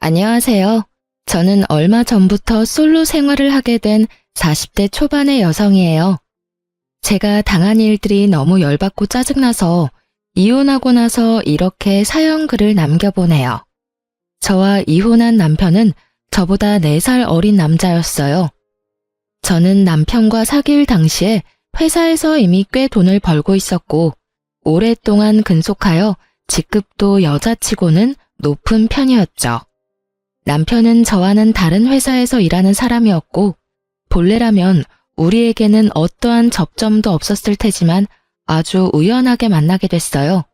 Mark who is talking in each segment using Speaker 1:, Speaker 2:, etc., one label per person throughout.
Speaker 1: 안녕하세요. 저는 얼마 전부터 솔로 생활을 하게 된 40대 초반의 여성이에요. 제가 당한 일들이 너무 열받고 짜증나서 이혼하고 나서 이렇게 사연 글을 남겨보네요. 저와 이혼한 남편은 저보다 4살 어린 남자였어요. 저는 남편과 사귈 당시에 회사에서 이미 꽤 돈을 벌고 있었고 오랫동안 근속하여 직급도 여자치고는 높은 편이었죠. 남편은 저와는 다른 회사에서 일하는 사람이었고 본래라면 우리에게는 어떠한 접점도 없었을 테지만 아주 우연하게 만나게 됐어요.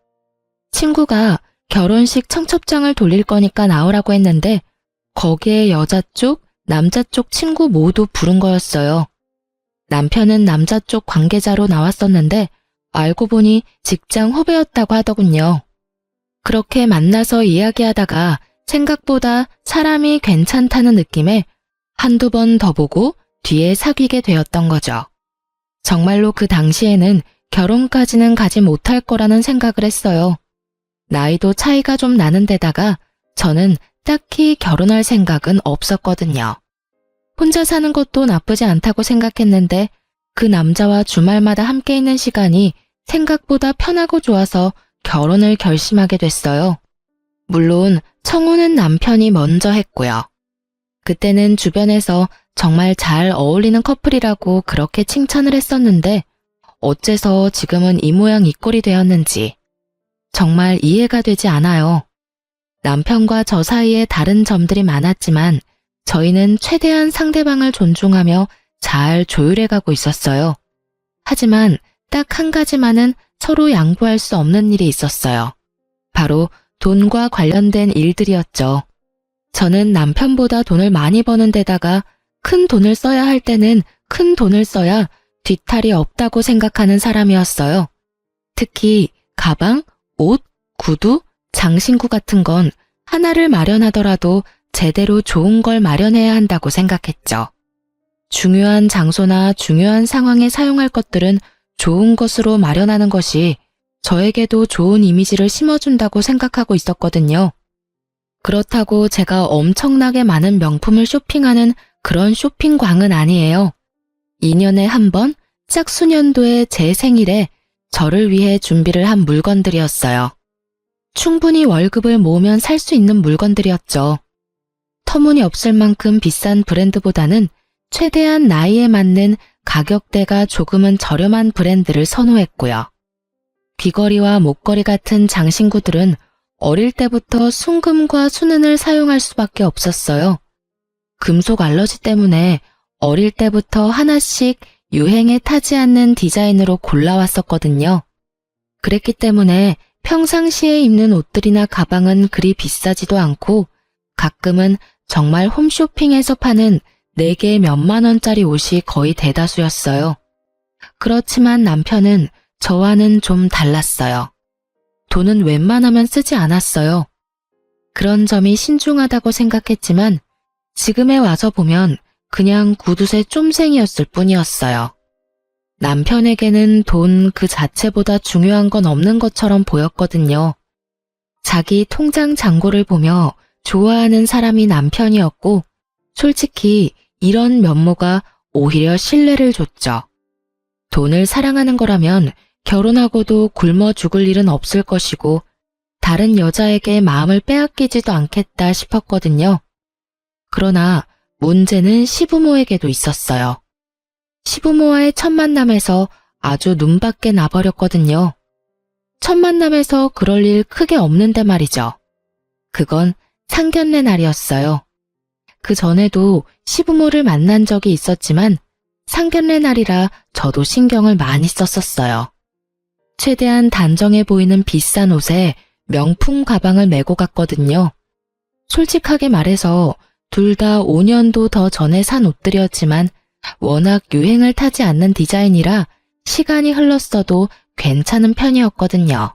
Speaker 1: 친구가 결혼식 청첩장을 돌릴 거니까 나오라고 했는데 거기에 여자 쪽, 남자 쪽 친구 모두 부른 거였어요. 남편은 남자 쪽 관계자로 나왔었는데 알고 보니 직장 후배였다고 하더군요. 그렇게 만나서 이야기하다가 생각보다 사람이 괜찮다는 느낌에 한두 번 더 보고 뒤에 사귀게 되었던 거죠. 정말로 그 당시에는 결혼까지는 가지 못할 거라는 생각을 했어요. 나이도 차이가 좀 나는 데다가 저는 딱히 결혼할 생각은 없었거든요. 혼자 사는 것도 나쁘지 않다고 생각했는데 그 남자와 주말마다 함께 있는 시간이 생각보다 편하고 좋아서 결혼을 결심하게 됐어요. 물론 청혼은 남편이 먼저 했고요. 그때는 주변에서 정말 잘 어울리는 커플이라고 그렇게 칭찬을 했었는데 어째서 지금은 이 모양 이 꼴이 되었는지 정말 이해가 되지 않아요. 남편과 저 사이에 다른 점들이 많았지만 저희는 최대한 상대방을 존중하며 잘 조율해가고 있었어요. 하지만 딱 한 가지만은 서로 양보할 수 없는 일이 있었어요. 바로 돈과 관련된 일들이었죠. 저는 남편보다 돈을 많이 버는 데다가 큰 돈을 써야 할 때는 큰 돈을 써야 뒤탈이 없다고 생각하는 사람이었어요. 특히 가방, 옷, 구두, 장신구 같은 건 하나를 마련하더라도 제대로 좋은 걸 마련해야 한다고 생각했죠. 중요한 장소나 중요한 상황에 사용할 것들은 좋은 것으로 마련하는 것이 저에게도 좋은 이미지를 심어준다고 생각하고 있었거든요. 그렇다고 제가 엄청나게 많은 명품을 쇼핑하는 그런 쇼핑광은 아니에요. 2년에 한 번 짝수년도의 제 생일에 저를 위해 준비를 한 물건들이었어요. 충분히 월급을 모으면 살 수 있는 물건들이었죠. 터무니없을 만큼 비싼 브랜드보다는 최대한 나이에 맞는 가격대가 조금은 저렴한 브랜드를 선호했고요. 귀걸이와 목걸이 같은 장신구들은 어릴 때부터 순금과 순은을 사용할 수밖에 없었어요. 금속 알러지 때문에 어릴 때부터 하나씩 유행에 타지 않는 디자인으로 골라왔었거든요. 그랬기 때문에 평상시에 입는 옷들이나 가방은 그리 비싸지도 않고 가끔은 정말 홈쇼핑에서 파는 4개 몇만 원짜리 옷이 거의 대다수였어요. 그렇지만 남편은 저와는 좀 달랐어요. 돈은 웬만하면 쓰지 않았어요. 그런 점이 신중하다고 생각했지만 지금에 와서 보면 그냥 구두쇠 쫌생이었을 뿐이었어요. 남편에게는 돈 그 자체보다 중요한 건 없는 것처럼 보였거든요. 자기 통장 잔고를 보며 좋아하는 사람이 남편이었고 솔직히 이런 면모가 오히려 신뢰를 줬죠. 돈을 사랑하는 거라면 결혼하고도 굶어 죽을 일은 없을 것이고 다른 여자에게 마음을 빼앗기지도 않겠다 싶었거든요. 그러나 문제는 시부모에게도 있었어요. 시부모와의 첫 만남에서 아주 눈밖에 나버렸거든요. 첫 만남에서 그럴 일 크게 없는데 말이죠. 그건 상견례 날이었어요. 그 전에도 시부모를 만난 적이 있었지만 상견례 날이라 저도 신경을 많이 썼었어요. 최대한 단정해 보이는 비싼 옷에 명품 가방을 메고 갔거든요. 솔직하게 말해서 둘 다 5년도 더 전에 산 옷들이었지만 워낙 유행을 타지 않는 디자인이라 시간이 흘렀어도 괜찮은 편이었거든요.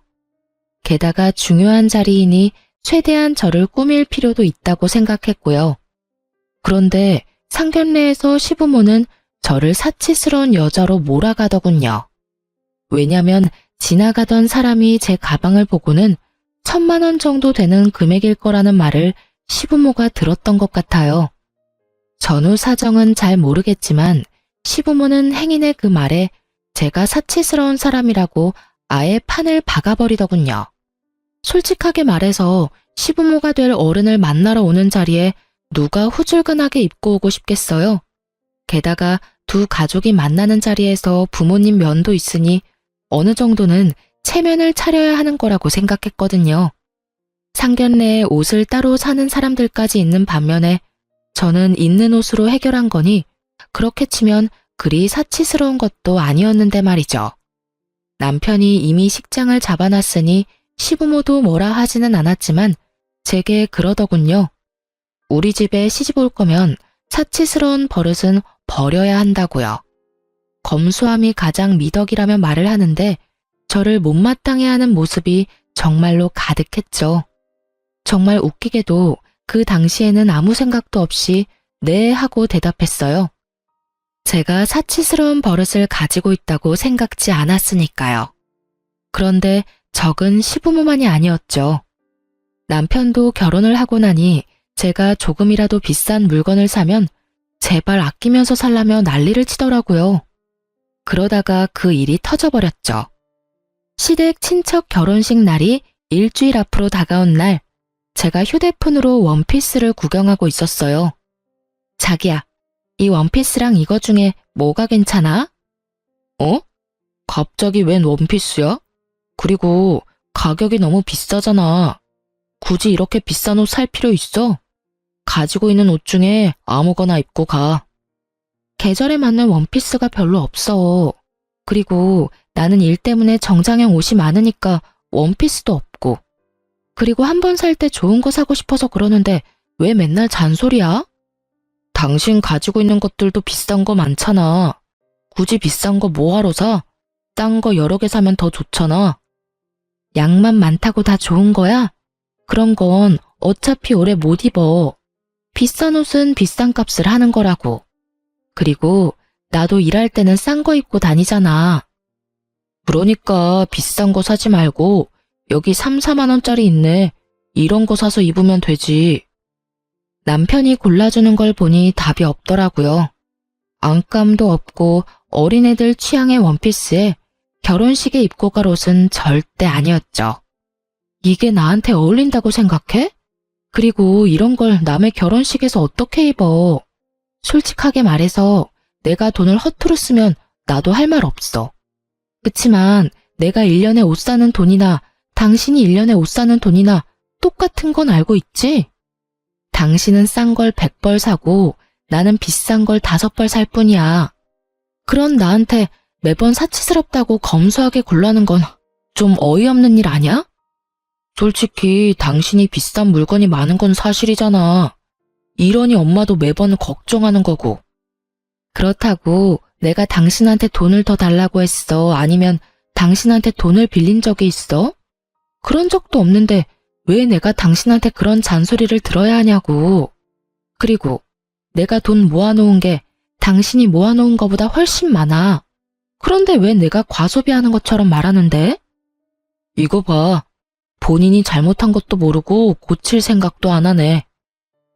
Speaker 1: 게다가 중요한 자리이니 최대한 저를 꾸밀 필요도 있다고 생각했고요. 그런데 상견례에서 시부모는 저를 사치스러운 여자로 몰아가더군요. 왜냐면 지나가던 사람이 제 가방을 보고는 1,000만 원 정도 되는 금액일 거라는 말을 시부모가 들었던 것 같아요. 전후 사정은 잘 모르겠지만 시부모는 행인의 그 말에 제가 사치스러운 사람이라고 아예 판을 박아버리더군요. 솔직하게 말해서 시부모가 될 어른을 만나러 오는 자리에 누가 후줄근하게 입고 오고 싶겠어요. 게다가 두 가족이 만나는 자리에서 부모님 면도 있으니 어느 정도는 체면을 차려야 하는 거라고 생각했거든요. 상견례에 옷을 따로 사는 사람들까지 있는 반면에 저는 있는 옷으로 해결한 거니 그렇게 치면 그리 사치스러운 것도 아니었는데 말이죠. 남편이 이미 식장을 잡아놨으니 시부모도 뭐라 하지는 않았지만 제게 그러더군요. 우리 집에 시집 올 거면 사치스러운 버릇은 버려야 한다고요. 검소함이 가장 미덕이라며 말을 하는데 저를 못마땅해 하는 모습이 정말로 가득했죠. 정말 웃기게도 그 당시에는 아무 생각도 없이 네 하고 대답했어요. 제가 사치스러운 버릇을 가지고 있다고 생각지 않았으니까요. 그런데 적은 시부모만이 아니었죠. 남편도 결혼을 하고 나니 제가 조금이라도 비싼 물건을 사면 제발 아끼면서 살라며 난리를 치더라고요. 그러다가 그 일이 터져버렸죠. 시댁 친척 결혼식 날이 일주일 앞으로 다가온 날, 제가 휴대폰으로 원피스를 구경하고 있었어요. 자기야, 이 원피스랑 이거 중에 뭐가 괜찮아? 어? 갑자기 웬 원피스야? 그리고 가격이 너무 비싸잖아. 굳이 이렇게 비싼 옷 살 필요 있어? 가지고 있는 옷 중에 아무거나 입고 가. 계절에 맞는 원피스가 별로 없어. 그리고 나는 일 때문에 정장형 옷이 많으니까 원피스도 없고. 그리고 한 번 살 때 좋은 거 사고 싶어서 그러는데 왜 맨날 잔소리야? 당신 가지고 있는 것들도 비싼 거 많잖아. 굳이 비싼 거 뭐하러 사? 싼 거 여러 개 사면 더 좋잖아. 양만 많다고 다 좋은 거야? 그런 건 어차피 오래 못 입어. 비싼 옷은 비싼 값을 하는 거라고. 그리고 나도 일할 때는 싼 거 입고 다니잖아. 그러니까 비싼 거 사지 말고 여기 3, 4만 원짜리 있네. 이런 거 사서 입으면 되지. 남편이 골라주는 걸 보니 답이 없더라고요. 안감도 없고 어린애들 취향의 원피스에 결혼식에 입고 갈 옷은 절대 아니었죠. 이게 나한테 어울린다고 생각해? 그리고 이런 걸 남의 결혼식에서 어떻게 입어? 솔직하게 말해서 내가 돈을 허투루 쓰면 나도 할 말 없어. 그치만 내가 1년에 옷 사는 돈이나 당신이 1년에 옷 사는 돈이나 똑같은 건 알고 있지? 당신은 싼 걸 100벌 사고 나는 비싼 걸 5벌 살 뿐이야. 그런 나한테 매번 사치스럽다고 검소하게 굴라는 건 좀 어이없는 일 아니야? 솔직히 당신이 비싼 물건이 많은 건 사실이잖아. 이러니 엄마도 매번 걱정하는 거고. 그렇다고 내가 당신한테 돈을 더 달라고 했어? 아니면 당신한테 돈을 빌린 적이 있어? 그런 적도 없는데 왜 내가 당신한테 그런 잔소리를 들어야 하냐고. 그리고 내가 돈 모아놓은 게 당신이 모아놓은 거보다 훨씬 많아. 그런데 왜 내가 과소비하는 것처럼 말하는데? 이거 봐. 본인이 잘못한 것도 모르고 고칠 생각도 안 하네.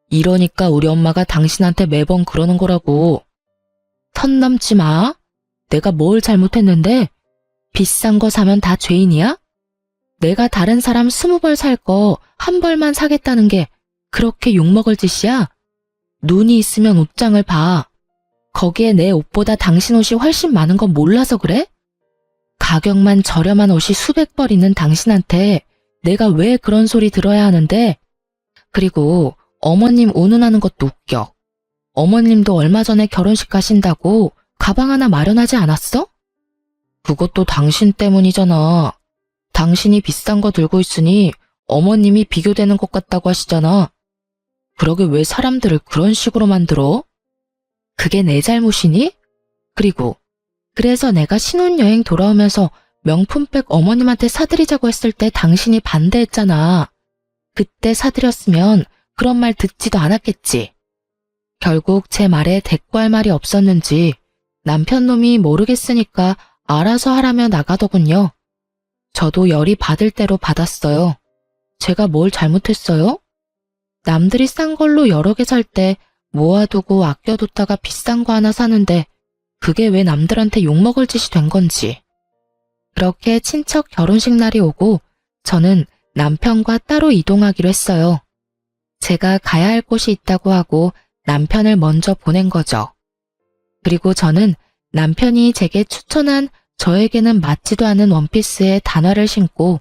Speaker 1: 이러니까 우리 엄마가 당신한테 매번 그러는 거라고. 선 넘지 마. 내가 뭘 잘못했는데? 비싼 거 사면 다 죄인이야? 내가 다른 사람 20벌 살 거 한 벌만 사겠다는 게 그렇게 욕먹을 짓이야? 눈이 있으면 옷장을 봐. 거기에 내 옷보다 당신 옷이 훨씬 많은 건 몰라서 그래? 가격만 저렴한 옷이 수백 벌 있는 당신한테 내가 왜 그런 소리 들어야 하는데? 그리고 어머님 운운하는 것도 웃겨. 어머님도 얼마 전에 결혼식 가신다고 가방 하나 마련하지 않았어? 그것도 당신 때문이잖아. 당신이 비싼 거 들고 있으니 어머님이 비교되는 것 같다고 하시잖아. 그러게 왜 사람들을 그런 식으로 만들어? 그게 내 잘못이니? 그리고 그래서 내가 신혼여행 돌아오면서 명품백 어머님한테 사드리자고 했을 때 당신이 반대했잖아. 그때 사드렸으면 그런 말 듣지도 않았겠지. 결국 제 말에 대꾸할 말이 없었는지 남편 놈이 모르겠으니까 알아서 하라며 나가더군요. 저도 열이 받을 대로 받았어요. 제가 뭘 잘못했어요? 남들이 싼 걸로 여러 개 살 때 모아두고 아껴뒀다가 비싼 거 하나 사는데 그게 왜 남들한테 욕먹을 짓이 된 건지. 그렇게 친척 결혼식 날이 오고 저는 남편과 따로 이동하기로 했어요. 제가 가야 할 곳이 있다고 하고 남편을 먼저 보낸 거죠. 그리고 저는 남편이 제게 추천한 저에게는 맞지도 않은 원피스에 단화를 신고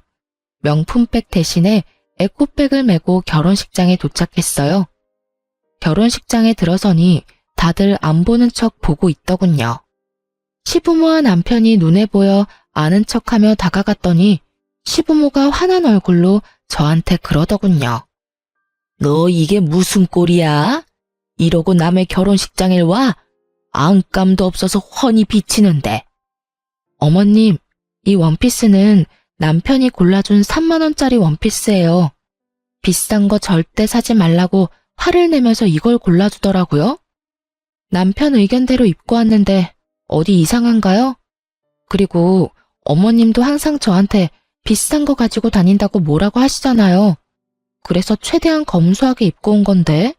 Speaker 1: 명품백 대신에 에코백을 메고 결혼식장에 도착했어요. 결혼식장에 들어서니 다들 안 보는 척 보고 있더군요. 시부모와 남편이 눈에 보여 아는 척하며 다가갔더니 시부모가 화난 얼굴로 저한테 그러더군요. 너 이게 무슨 꼴이야? 이러고 남의 결혼식장에 와? 안감도 없어서 훤히 비치는데. 어머님, 이 원피스는 남편이 골라준 3만 원짜리 원피스예요. 비싼 거 절대 사지 말라고 화를 내면서 이걸 골라주더라고요. 남편 의견대로 입고 왔는데 어디 이상한가요? 그리고 어머님도 항상 저한테 비싼 거 가지고 다닌다고 뭐라고 하시잖아요. 그래서 최대한 검소하게 입고 온 건데.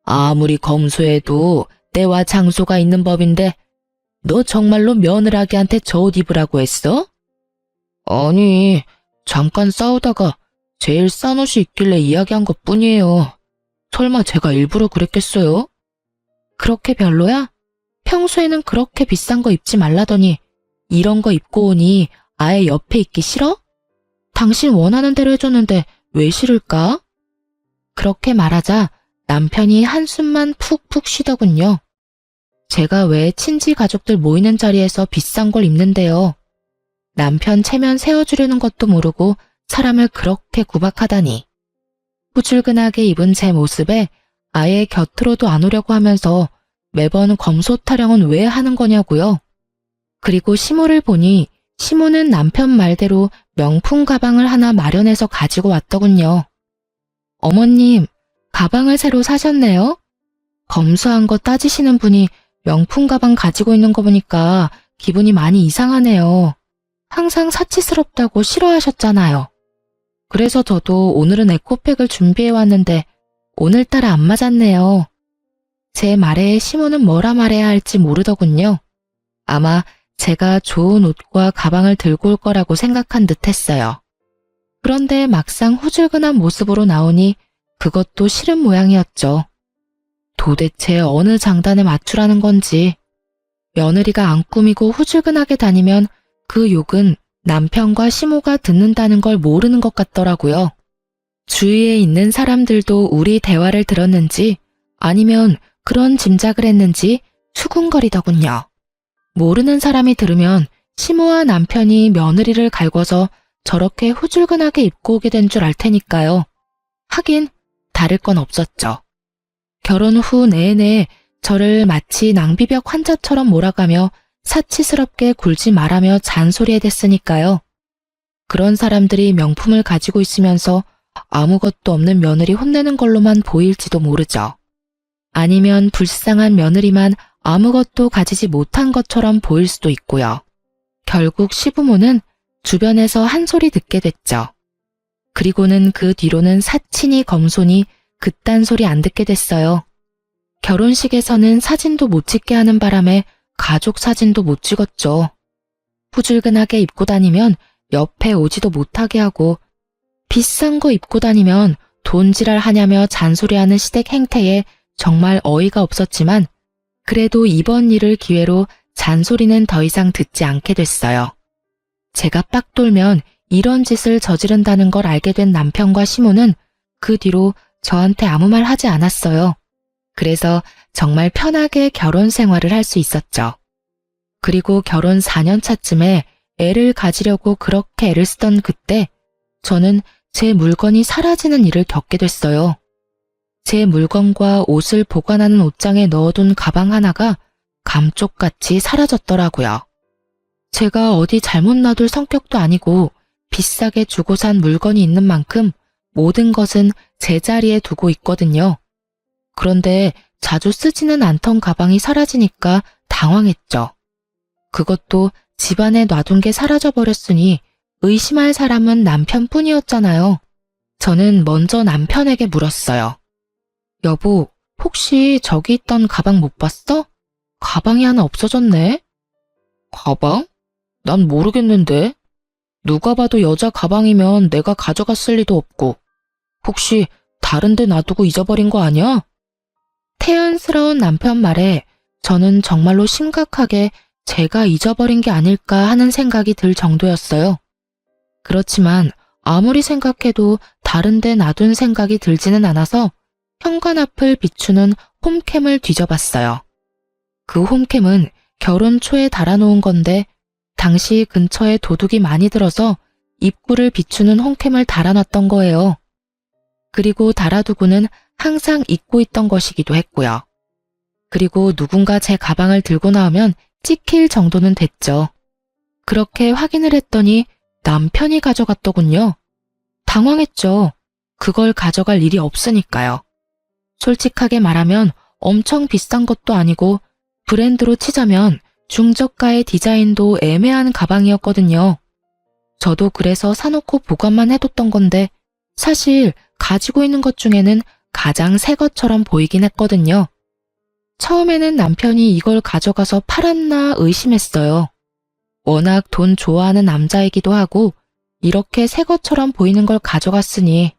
Speaker 1: 아무리 검소해도 때와 장소가 있는 법인데 너 정말로 며느라기한테 저 옷 입으라고 했어? 아니, 잠깐 싸우다가 제일 싼 옷이 있길래 이야기한 것뿐이에요. 설마 제가 일부러 그랬겠어요? 그렇게 별로야? 평소에는 그렇게 비싼 거 입지 말라더니 이런 거 입고 오니 아예 옆에 있기 싫어? 당신 원하는 대로 해줬는데 왜 싫을까? 그렇게 말하자 남편이 한숨만 푹푹 쉬더군요. 제가 왜 친지 가족들 모이는 자리에서 비싼 걸 입는데요. 남편 체면 세워주려는 것도 모르고 사람을 그렇게 구박하다니. 후줄근하게 입은 제 모습에 아예 곁으로도 안 오려고 하면서 매번 검소 타령은 왜 하는 거냐고요. 그리고 시모를 보니 시모는 남편 말대로 명품 가방을 하나 마련해서 가지고 왔더군요. 어머님, 가방을 새로 사셨네요? 검소한 거 따지시는 분이 명품 가방 가지고 있는 거 보니까 기분이 많이 이상하네요. 항상 사치스럽다고 싫어하셨잖아요. 그래서 저도 오늘은 에코백을 준비해 왔는데 오늘따라 안 맞았네요. 제 말에 시모는 뭐라 말해야 할지 모르더군요. 아마 제가 좋은 옷과 가방을 들고 올 거라고 생각한 듯 했어요. 그런데 막상 후줄근한 모습으로 나오니 그것도 싫은 모양이었죠. 도대체 어느 장단에 맞추라는 건지. 며느리가 안 꾸미고 후줄근하게 다니면 그 욕은 남편과 시모가 듣는다는 걸 모르는 것 같더라고요. 주위에 있는 사람들도 우리 대화를 들었는지 아니면 그런 짐작을 했는지 수군거리더군요. 모르는 사람이 들으면 시모와 남편이 며느리를 갈궈서 저렇게 후줄근하게 입고 오게 된 줄 알 테니까요. 하긴 다를 건 없었죠. 결혼 후 내내 저를 마치 낭비벽 환자처럼 몰아가며 사치스럽게 굴지 말라며 잔소리해댔으니까요. 그런 사람들이 명품을 가지고 있으면서 아무것도 없는 며느리 혼내는 걸로만 보일지도 모르죠. 아니면 불쌍한 며느리만 아무것도 가지지 못한 것처럼 보일 수도 있고요. 결국 시부모는 주변에서 한 소리 듣게 됐죠. 그리고는 그 뒤로는 사치니 검소니 그딴 소리 안 듣게 됐어요. 결혼식에서는 사진도 못 찍게 하는 바람에 가족 사진도 못 찍었죠. 후줄근하게 입고 다니면 옆에 오지도 못하게 하고 비싼 거 입고 다니면 돈지랄 하냐며 잔소리하는 시댁 행태에 정말 어이가 없었지만 그래도 이번 일을 기회로 잔소리는 더 이상 듣지 않게 됐어요. 제가 빡 돌면 이런 짓을 저지른다는 걸 알게 된 남편과 시모는 그 뒤로 저한테 아무 말 하지 않았어요. 그래서 정말 편하게 결혼 생활을 할 수 있었죠. 그리고 결혼 4년 차쯤에 애를 가지려고 그렇게 애를 쓰던 그때 저는 제 물건이 사라지는 일을 겪게 됐어요. 제 물건과 옷을 보관하는 옷장에 넣어둔 가방 하나가 감쪽같이 사라졌더라고요. 제가 어디 잘못 놔둘 성격도 아니고 비싸게 주고 산 물건이 있는 만큼 모든 것은 제자리에 두고 있거든요. 그런데 자주 쓰지는 않던 가방이 사라지니까 당황했죠. 그것도 집안에 놔둔 게 사라져버렸으니 의심할 사람은 남편뿐이었잖아요. 저는 먼저 남편에게 물었어요. 여보, 혹시 저기 있던 가방 못 봤어? 가방이 하나 없어졌네? 가방? 난 모르겠는데. 누가 봐도 여자 가방이면 내가 가져갔을 리도 없고. 혹시 다른 데 놔두고 잊어버린 거 아니야? 태연스러운 남편 말에 저는 정말로 심각하게 제가 잊어버린 게 아닐까 하는 생각이 들 정도였어요. 그렇지만 아무리 생각해도 다른 데 놔둔 생각이 들지는 않아서 현관 앞을 비추는 홈캠을 뒤져봤어요. 그 홈캠은 결혼 초에 달아놓은 건데 당시 근처에 도둑이 많이 들어서 입구를 비추는 홈캠을 달아놨던 거예요. 그리고 달아두고는 항상 잊고 있던 것이기도 했고요. 그리고 누군가 제 가방을 들고 나오면 찍힐 정도는 됐죠. 그렇게 확인을 했더니 남편이 가져갔더군요. 당황했죠. 그걸 가져갈 일이 없으니까요. 솔직하게 말하면 엄청 비싼 것도 아니고 브랜드로 치자면 중저가의 디자인도 애매한 가방이었거든요. 저도 그래서 사놓고 보관만 해뒀던 건데 사실 가지고 있는 것 중에는 가장 새 것처럼 보이긴 했거든요. 처음에는 남편이 이걸 가져가서 팔았나 의심했어요. 워낙 돈 좋아하는 남자이기도 하고 이렇게 새 것처럼 보이는 걸 가져갔으니.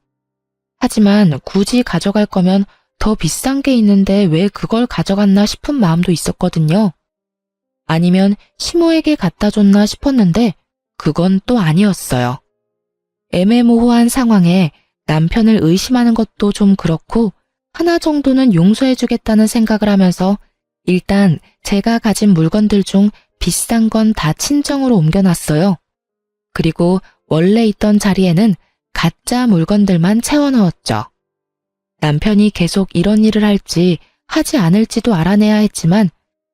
Speaker 1: 하지만 굳이 가져갈 거면 더 비싼 게 있는데 왜 그걸 가져갔나 싶은 마음도 있었거든요. 아니면 시모에게 갖다 줬나 싶었는데 그건 또 아니었어요. 애매모호한 상황에 남편을 의심하는 것도 좀 그렇고 하나 정도는 용서해주겠다는 생각을 하면서 일단 제가 가진 물건들 중 비싼 건 다 친정으로 옮겨놨어요. 그리고 원래 있던 자리에는 가짜 물건들만 채워 넣었죠. 남편이 계속 이런 일을 할지 하지 않을지도 알아내야 했지만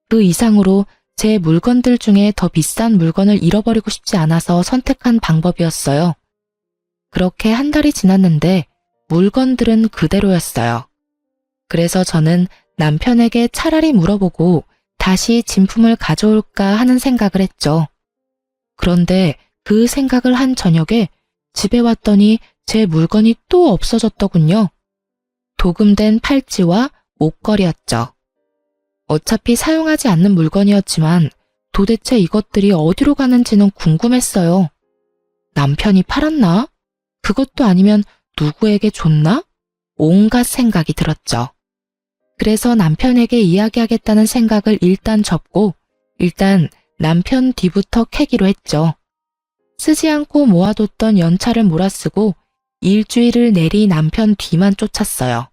Speaker 1: 그 이상으로 제 물건들 중에 더 비싼 물건을 잃어버리고 싶지 않아서 선택한 방법이었어요. 그렇게 한 달이 지났는데 물건들은 그대로였어요. 그래서 저는 남편에게 차라리 물어보고 다시 진품을 가져올까 하는 생각을 했죠. 그런데 그 생각을 한 저녁에 집에 왔더니 제 물건이 또 없어졌더군요. 도금된 팔찌와 목걸이였죠. 어차피 사용하지 않는 물건이었지만 도대체 이것들이 어디로 가는지는 궁금했어요. 남편이 팔았나? 그것도 아니면 누구에게 줬나? 온갖 생각이 들었죠. 그래서 남편에게 이야기하겠다는 생각을 일단 접고 일단 남편 뒤부터 캐기로 했죠. 쓰지 않고 모아뒀던 연차를 몰아쓰고 일주일을 내리 남편 뒤만 쫓았어요.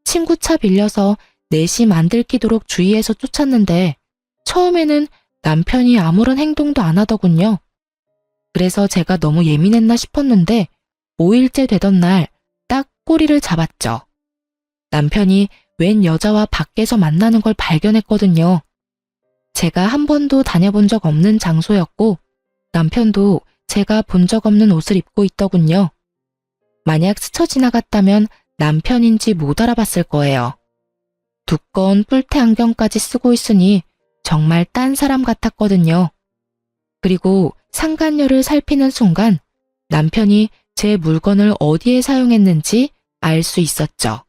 Speaker 1: 친구 차 빌려서 넷이 만들기도록 주위에서 쫓았는데 처음에는 남편이 아무런 행동도 안 하더군요. 그래서 제가 너무 예민했나 싶었는데 5일째 되던 날 딱 꼬리를 잡았죠. 남편이 웬 여자와 밖에서 만나는 걸 발견했거든요. 제가 한 번도 다녀본 적 없는 장소였고 남편도 제가 본 적 없는 옷을 입고 있더군요. 만약 스쳐 지나갔다면 남편인지 못 알아봤을 거예요. 두꺼운 뿔테 안경까지 쓰고 있으니 정말 딴 사람 같았거든요. 그리고 상간녀를 살피는 순간 남편이 제 물건을 어디에 사용했는지 알 수 있었죠.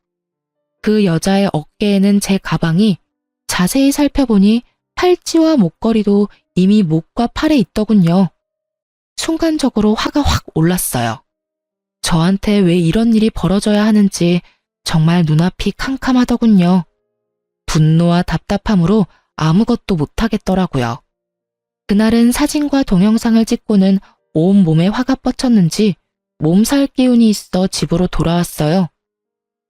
Speaker 1: 그 여자의 어깨에는 제 가방이 자세히 살펴보니 팔찌와 목걸이도 이미 목과 팔에 있더군요. 순간적으로 화가 확 올랐어요. 저한테 왜 이런 일이 벌어져야 하는지 정말 눈앞이 캄캄하더군요. 분노와 답답함으로 아무것도 못하겠더라고요. 그날은 사진과 동영상을 찍고는 온몸에 화가 뻗쳤는지 몸살 기운이 있어 집으로 돌아왔어요.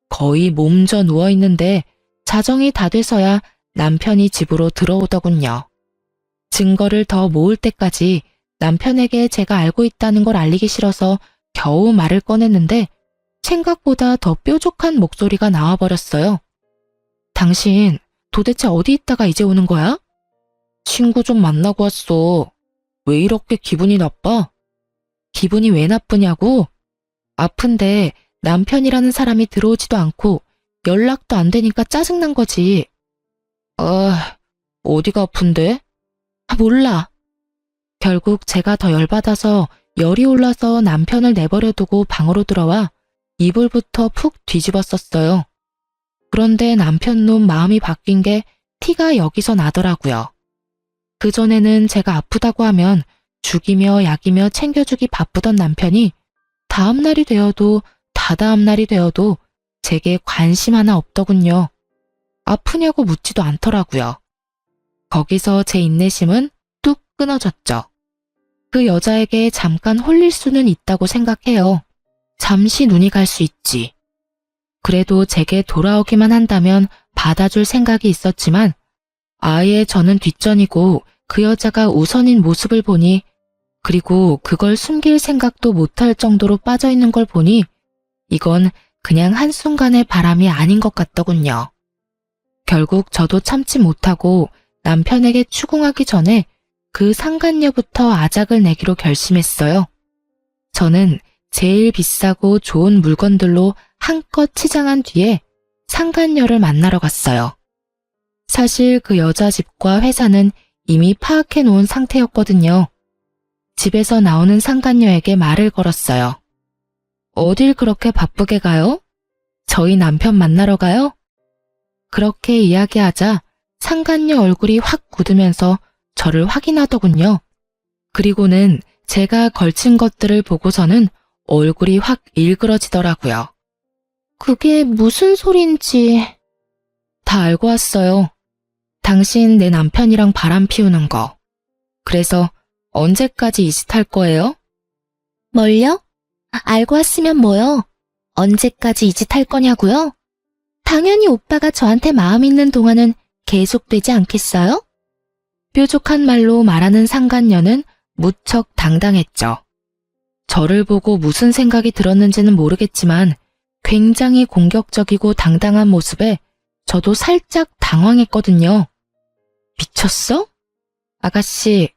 Speaker 1: 거의 몸져 누워있는데 자정이 다 돼서야 남편이 집으로 들어오더군요. 증거를 더 모을 때까지 남편에게 제가 알고 있다는 걸 알리기 싫어서 겨우 말을 꺼냈는데 생각보다 더 뾰족한 목소리가 나와버렸어요. 당신 도대체 어디 있다가 이제 오는 거야? 친구 좀 만나고 왔어. 왜 이렇게 기분이 나빠? 기분이 왜 나쁘냐고? 아픈데 남편이라는 사람이 들어오지도 않고 연락도 안 되니까 짜증난 거지. 어디가 아픈데? 몰라. 결국 제가 더 열받아서 열이 올라서 남편을 내버려두고 방으로 들어와 이불부터 푹 뒤집었었어요. 그런데 남편 놈 마음이 바뀐 게 티가 여기서 나더라고요. 그전에는 제가 아프다고 하면 죽이며 약이며 챙겨주기 바쁘던 남편이 다음날이 되어도 다다음날이 되어도 제게 관심 하나 없더군요. 아프냐고 묻지도 않더라고요. 거기서 제 인내심은 뚝 끊어졌죠. 그 여자에게 잠깐 홀릴 수는 있다고 생각해요. 잠시 눈이 갈 수 있지. 그래도 제게 돌아오기만 한다면 받아줄 생각이 있었지만 아예 저는 뒷전이고 그 여자가 우선인 모습을 보니 그리고 그걸 숨길 생각도 못할 정도로 빠져있는 걸 보니 이건 그냥 한순간의 바람이 아닌 것 같더군요. 결국 저도 참지 못하고 남편에게 추궁하기 전에 그 상간녀부터 아작을 내기로 결심했어요. 저는 제일 비싸고 좋은 물건들로 한껏 치장한 뒤에 상간녀를 만나러 갔어요. 사실 그 여자 집과 회사는 이미 파악해 놓은 상태였거든요. 집에서 나오는 상간녀에게 말을 걸었어요. 어딜 그렇게 바쁘게 가요? 저희 남편 만나러 가요? 그렇게 이야기하자 상간녀 얼굴이 확 굳으면서 저를 확인하더군요. 그리고는 제가 걸친 것들을 보고서는 얼굴이 확 일그러지더라고요. 그게 무슨 소린지 다 알고 왔어요. 당신 내 남편이랑 바람 피우는 거. 그래서 언제까지 이 짓 할 거예요? 뭘요? 알고 왔으면 뭐요? 언제까지 이 짓 할 거냐고요? 당연히 오빠가 저한테 마음 있는 동안은 계속되지 않겠어요? 뾰족한 말로 말하는 상간녀는 무척 당당했죠. 저를 보고 무슨 생각이 들었는지는 모르겠지만 굉장히 공격적이고 당당한 모습에 저도 살짝 당황했거든요. 미쳤어? 아가씨,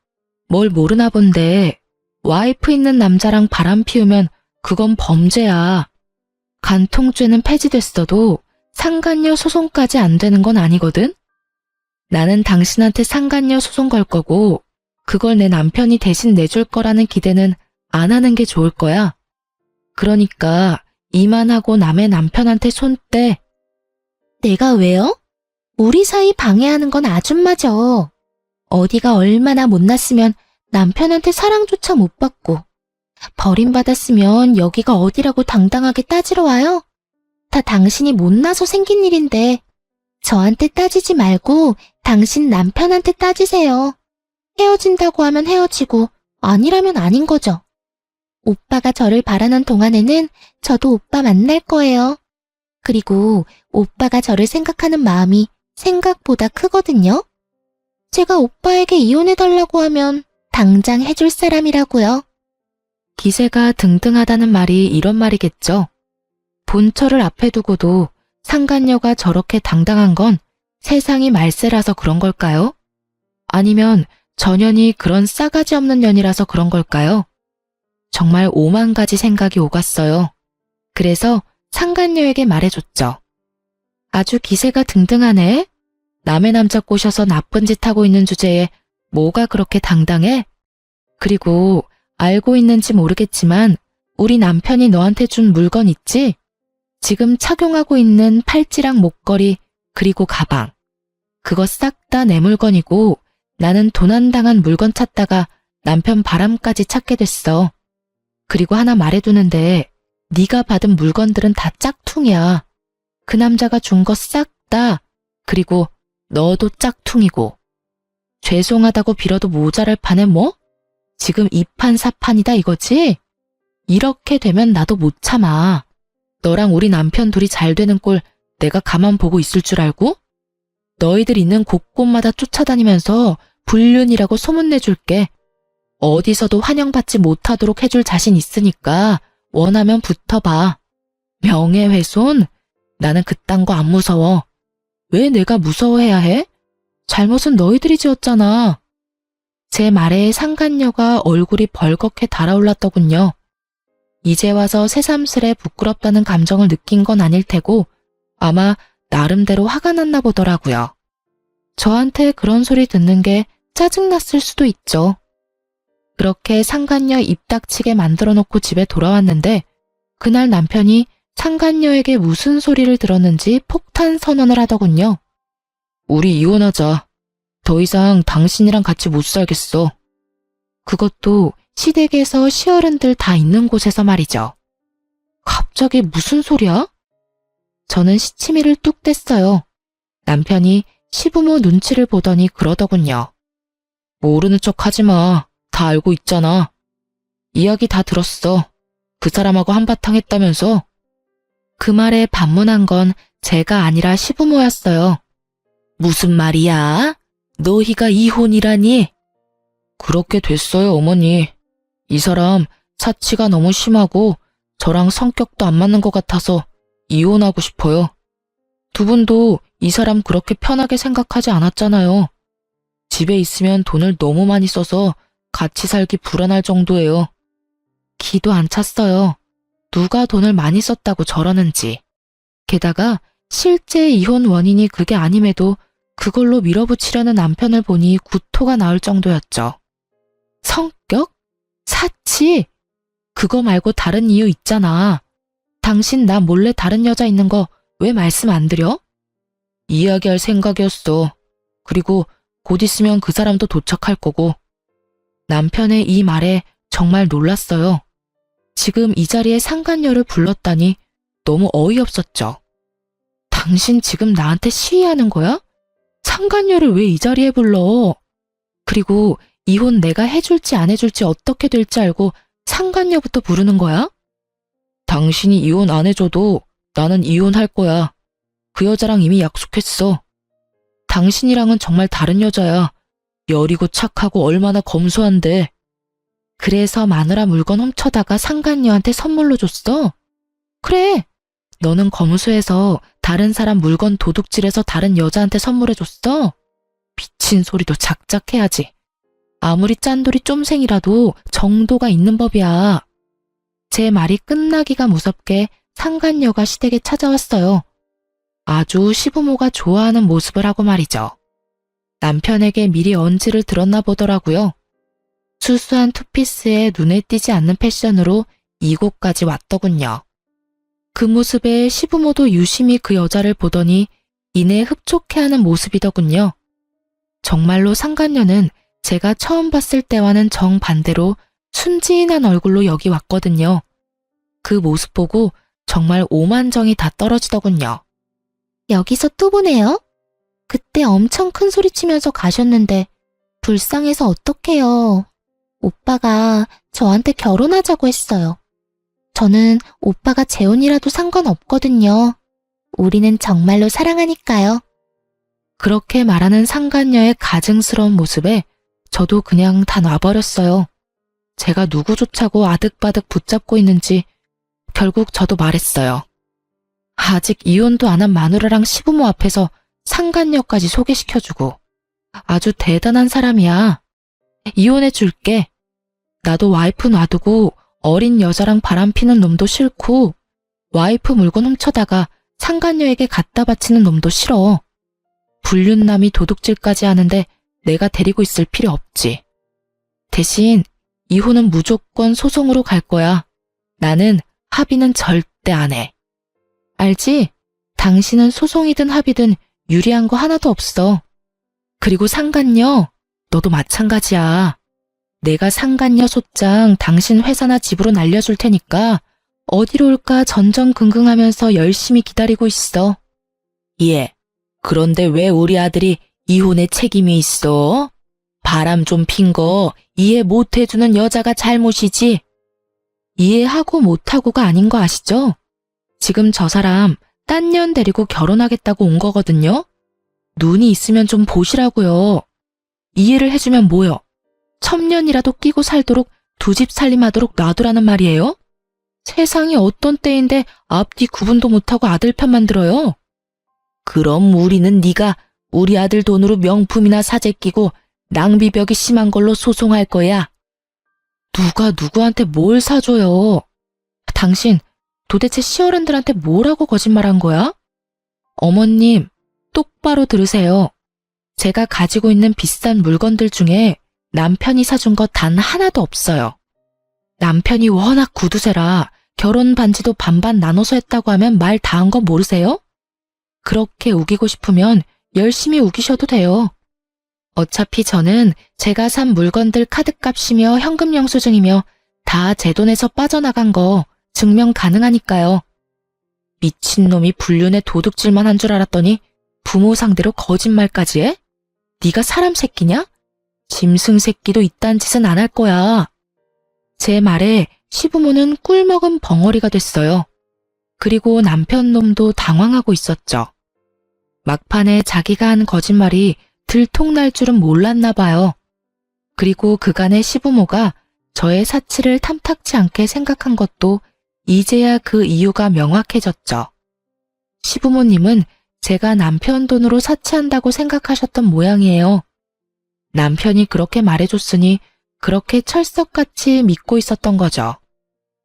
Speaker 1: 뭘 모르나 본데 와이프 있는 남자랑 바람 피우면 그건 범죄야. 간통죄는 폐지됐어도 상간녀 소송까지 안 되는 건 아니거든? 나는 당신한테 상간녀 소송 걸 거고 그걸 내 남편이 대신 내줄 거라는 기대는 안 하는 게 좋을 거야. 그러니까 이만하고 남의 남편한테 손 떼. 내가 왜요? 우리 사이 방해하는 건 아줌마죠. 어디가 얼마나 못났으면 남편한테 사랑조차 못 받고 버림받았으면 여기가 어디라고 당당하게 따지러 와요? 다 당신이 못나서 생긴 일인데 저한테 따지지 말고 당신 남편한테 따지세요. 헤어진다고 하면 헤어지고 아니라면 아닌 거죠. 오빠가 저를 바라는 동안에는 저도 오빠 만날 거예요. 그리고 오빠가 저를 생각하는 마음이 생각보다 크거든요. 제가 오빠에게 이혼해달라고 하면 당장 해줄 사람이라고요. 기세가 등등하다는 말이 이런 말이겠죠. 본처를 앞에 두고도 상간녀가 저렇게 당당한 건 세상이 말세라서 그런 걸까요? 아니면 전연이 그런 싸가지 없는 년이라서 그런 걸까요? 정말 오만 가지 생각이 오갔어요. 그래서 상간녀에게 말해줬죠. 아주 기세가 등등하네? 남의 남자 꼬셔서 나쁜 짓 하고 있는 주제에 뭐가 그렇게 당당해? 그리고 알고 있는지 모르겠지만 우리 남편이 너한테 준 물건 있지? 지금 착용하고 있는 팔찌랑 목걸이 그리고 가방. 그거 싹 다 내 물건이고 나는 도난당한 물건 찾다가 남편 바람까지 찾게 됐어. 그리고 하나 말해두는데 네가 받은 물건들은 다 짝퉁이야. 그 남자가 준 거 싹 다. 그리고 너도 짝퉁이고. 죄송하다고 빌어도 모자랄 판에 뭐? 지금 이판사판이다 이거지? 이렇게 되면 나도 못 참아. 너랑 우리 남편 둘이 잘 되는 꼴 내가 가만 보고 있을 줄 알고? 너희들 있는 곳곳마다 쫓아다니면서 불륜이라고 소문내줄게. 어디서도 환영받지 못하도록 해줄 자신 있으니까 원하면 붙어봐. 명예훼손? 나는 그딴 거 안 무서워. 왜 내가 무서워해야 해? 잘못은 너희들이 지었잖아. 제 말에 상간녀가 얼굴이 벌겋게 달아올랐더군요. 이제 와서 새삼스레 부끄럽다는 감정을 느낀 건 아닐 테고 아마 나름대로 화가 났나 보더라고요. 저한테 그런 소리 듣는 게 짜증났을 수도 있죠. 그렇게 상간녀 입 닥치게 만들어 놓고 집에 돌아왔는데 그날 남편이 상간녀에게 무슨 소리를 들었는지 폭탄 선언을 하더군요. 우리 이혼하자. 더 이상 당신이랑 같이 못 살겠어. 그것도 시댁에서 시어른들 다 있는 곳에서 말이죠. 갑자기 무슨 소리야? 저는 시치미를 뚝 뗐어요. 남편이 시부모 눈치를 보더니 그러더군요. 모르는 척 하지 마. 다 알고 있잖아. 이야기 다 들었어. 그 사람하고 한바탕 했다면서? 그 말에 반문한 건 제가 아니라 시부모였어요. 무슨 말이야? 너희가 이혼이라니? 그렇게 됐어요, 어머니. 이 사람 사치가 너무 심하고 저랑 성격도 안 맞는 것 같아서 이혼하고 싶어요. 두 분도 이 사람 그렇게 편하게 생각하지 않았잖아요. 집에 있으면 돈을 너무 많이 써서 같이 살기 불안할 정도예요. 기도 안 찼어요. 누가 돈을 많이 썼다고 저러는지. 게다가 실제 이혼 원인이 그게 아님에도 그걸로 밀어붙이려는 남편을 보니 구토가 나올 정도였죠. 성격? 사치? 그거 말고 다른 이유 있잖아. 당신 나 몰래 다른 여자 있는 거 왜 말씀 안 드려? 이야기할 생각이었어. 그리고 곧 있으면 그 사람도 도착할 거고. 남편의 이 말에 정말 놀랐어요. 지금 이 자리에 상간녀를 불렀다니 너무 어이없었죠. 당신 지금 나한테 시위하는 거야? 상간녀를 왜 이 자리에 불러? 그리고 이혼 내가 해줄지 안 해줄지 어떻게 될지 알고 상간녀부터 부르는 거야? 당신이 이혼 안 해줘도 나는 이혼할 거야. 그 여자랑 이미 약속했어. 당신이랑은 정말 다른 여자야. 여리고 착하고 얼마나 검소한데. 그래서 마누라 물건 훔쳐다가 상간녀한테 선물로 줬어? 그래. 너는 검소해서 다른 사람 물건 도둑질해서 다른 여자한테 선물해줬어? 미친 소리도 작작 해야지. 아무리 짠돌이 쫌생이라도 정도가 있는 법이야. 제 말이 끝나기가 무섭게 상간녀가 시댁에 찾아왔어요. 아주 시부모가 좋아하는 모습을 하고 말이죠. 남편에게 미리 언지를 들었나 보더라고요. 수수한 투피스에 눈에 띄지 않는 패션으로 이곳까지 왔더군요. 그 모습에 시부모도 유심히 그 여자를 보더니 이내 흡족해하는 모습이더군요. 정말로 상간녀는 제가 처음 봤을 때와는 정반대로 순진한 얼굴로 여기 왔거든요. 그 모습 보고 정말 오만정이 다 떨어지더군요. 여기서 또 보네요? 그때 엄청 큰 소리 치면서 가셨는데 불쌍해서 어떡해요. 오빠가 저한테 결혼하자고 했어요. 저는 오빠가 재혼이라도 상관없거든요. 우리는 정말로 사랑하니까요. 그렇게 말하는 상간녀의 가증스러운 모습에 저도 그냥 다 놔버렸어요. 제가 누구 좋자고 아득바득 붙잡고 있는지 결국 저도 말했어요. 아직 이혼도 안 한 마누라랑 시부모 앞에서 상간녀까지 소개시켜주고 아주 대단한 사람이야. 이혼해줄게. 나도 와이프 놔두고 어린 여자랑 바람피는 놈도 싫고 와이프 물건 훔쳐다가 상간녀에게 갖다 바치는 놈도 싫어. 불륜남이 도둑질까지 하는데 내가 데리고 있을 필요 없지. 대신 이혼은 무조건 소송으로 갈 거야. 나는 합의는 절대 안 해. 알지? 당신은 소송이든 합의든 유리한 거 하나도 없어. 그리고 상간녀, 너도 마찬가지야. 내가 상간녀 소장 당신 회사나 집으로 날려줄 테니까 어디로 올까 전전긍긍하면서 열심히 기다리고 있어. 예, 그런데 왜 우리 아들이 이혼에 책임이 있어? 바람 좀 핀 거 이해 못 해주는 여자가 잘못이지. 이해하고 못하고가 아닌 거 아시죠? 지금 저 사람 딴 년 데리고 결혼하겠다고 온 거거든요. 눈이 있으면 좀 보시라고요. 이해를 해주면 뭐요? 첩년이라도 끼고 살도록 두 집 살림하도록 놔두라는 말이에요? 세상이 어떤 때인데 앞뒤 구분도 못하고 아들 편만 들어요? 그럼 우리는 네가 우리 아들 돈으로 명품이나 사재 끼고 낭비벽이 심한 걸로 소송할 거야. 누가 누구한테 뭘 사줘요? 당신 도대체 시어른들한테 뭐라고 거짓말한 거야? 어머님, 똑바로 들으세요. 제가 가지고 있는 비싼 물건들 중에 남편이 사준 거 단 하나도 없어요. 남편이 워낙 구두쇠라 결혼 반지도 반반 나눠서 했다고 하면 말 다 한 거 모르세요? 그렇게 우기고 싶으면 열심히 우기셔도 돼요. 어차피 저는 제가 산 물건들 카드값이며 현금 영수증이며 다 제 돈에서 빠져나간 거 증명 가능하니까요. 미친놈이 불륜의 도둑질만 한 줄 알았더니 부모 상대로 거짓말까지 해? 네가 사람 새끼냐? 짐승 새끼도 이딴 짓은 안 할 거야. 제 말에 시부모는 꿀먹은 벙어리가 됐어요. 그리고 남편 놈도 당황하고 있었죠. 막판에 자기가 한 거짓말이 들통날 줄은 몰랐나 봐요. 그리고 그간의 시부모가 저의 사치를 탐탁치 않게 생각한 것도 이제야 그 이유가 명확해졌죠. 시부모님은 제가 남편 돈으로 사치한다고 생각하셨던 모양이에요. 남편이 그렇게 말해줬으니 그렇게 철석같이 믿고 있었던 거죠.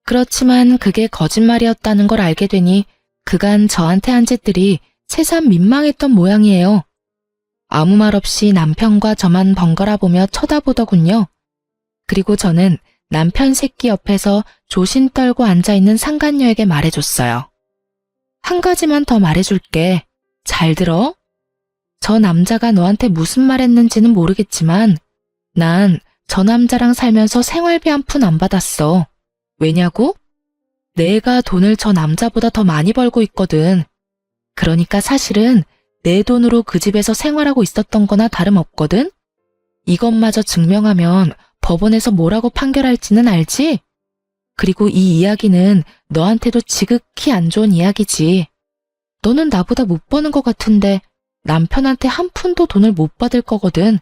Speaker 1: 그렇지만 그게 거짓말이었다는 걸 알게 되니 그간 저한테 한 짓들이 새삼 민망했던 모양이에요. 아무 말 없이 남편과 저만 번갈아 보며 쳐다보더군요. 그리고 저는 남편 새끼 옆에서 조신 떨고 앉아있는 상간녀에게 말해줬어요. 한 가지만 더 말해줄게. 잘 들어? 저 남자가 너한테 무슨 말 했는지는 모르겠지만 난 저 남자랑 살면서 생활비 한 푼 안 받았어. 왜냐고? 내가 돈을 저 남자보다 더 많이 벌고 있거든. 그러니까 사실은 내 돈으로 그 집에서 생활하고 있었던 거나 다름없거든? 이것마저 증명하면 법원에서 뭐라고 판결할지는 알지? 그리고 이 이야기는 너한테도 지극히 안 좋은 이야기지. 너는 나보다 못 버는 것 같은데 남편한테 한 푼도 돈을 못 받을 거거든.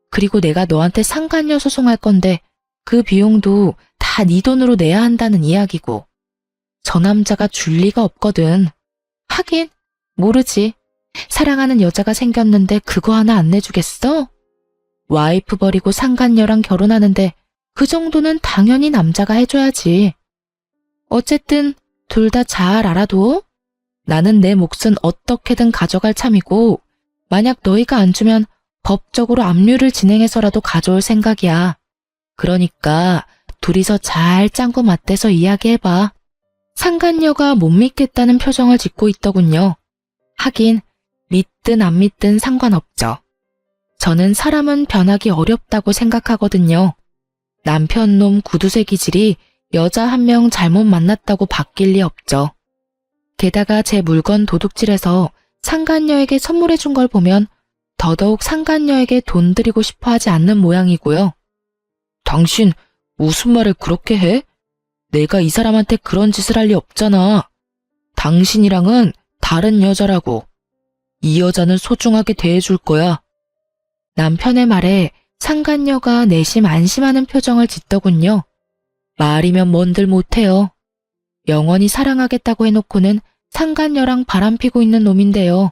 Speaker 1: 그리고 내가 너한테 상간녀 소송할 건데 그 비용도 다 네 돈으로 내야 한다는 이야기고. 저 남자가 줄 리가 없거든. 하긴 모르지. 사랑하는 여자가 생겼는데 그거 하나 안 내주겠어? 와이프 버리고 상간녀랑 결혼하는데 그 정도는 당연히 남자가 해줘야지. 어쨌든 둘 다 잘 알아둬. 나는 내 몫은 어떻게든 가져갈 참이고 만약 너희가 안 주면 법적으로 압류를 진행해서라도 가져올 생각이야. 그러니까 둘이서 잘 짱구 맞대서 이야기해봐. 상간녀가 못 믿겠다는 표정을 짓고 있더군요. 하긴 믿든 안 믿든 상관없죠. 저는 사람은 변하기 어렵다고 생각하거든요. 남편 놈 구두쇠 기질이 여자 한 명 잘못 만났다고 바뀔 리 없죠. 게다가 제 물건 도둑질해서 상간녀에게 선물해 준 걸 보면 더더욱 상간녀에게 돈 드리고 싶어 하지 않는 모양이고요. 당신 무슨 말을 그렇게 해? 내가 이 사람한테 그런 짓을 할 리 없잖아. 당신이랑은 다른 여자라고. 이 여자는 소중하게 대해줄 거야. 남편의 말에 상간녀가 내심 안심하는 표정을 짓더군요. 말이면 뭔들 못해요. 영원히 사랑하겠다고 해놓고는 상간녀랑 바람피고 있는 놈인데요.